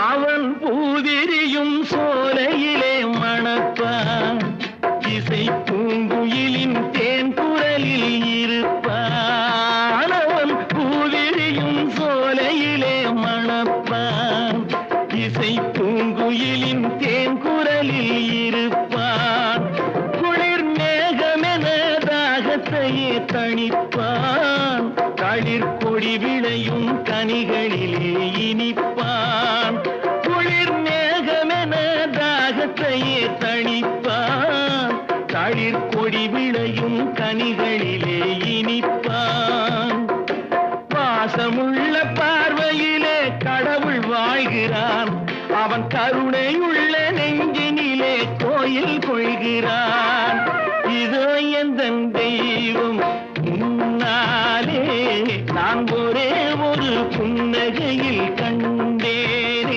அவன் பூவிரியும் சோலையிலே மணப்பான் இசை பூங்குயிலின் தேன் குரலில் இருப்பான் அவன் பூவிரியும் சோலையிலே மணப்பான் இசை பூங்குயிலின் தேன் குரலில் இருப்பான் குளிர் மேகமென தாகத்தையே தணிப்பான் களிர் கொடி விளையும் கனிகளிலே இனிப்பான் குளிர் மேகமென தாகத்தையே தணிப்பான் களிர் கொடி விளையும் கனிகளிலே இனிப்பான் பாசமுள்ள பார்வையிலே கடவுள் வாழ்கிறான் அவன் கருணையுள்ள நெஞ்சினிலே கோயில் கொள்கிறான் இதோ எந்தன் தெய்வம் முன்னாலே நான் ஒரே ஒரு புன்னகையில் கண்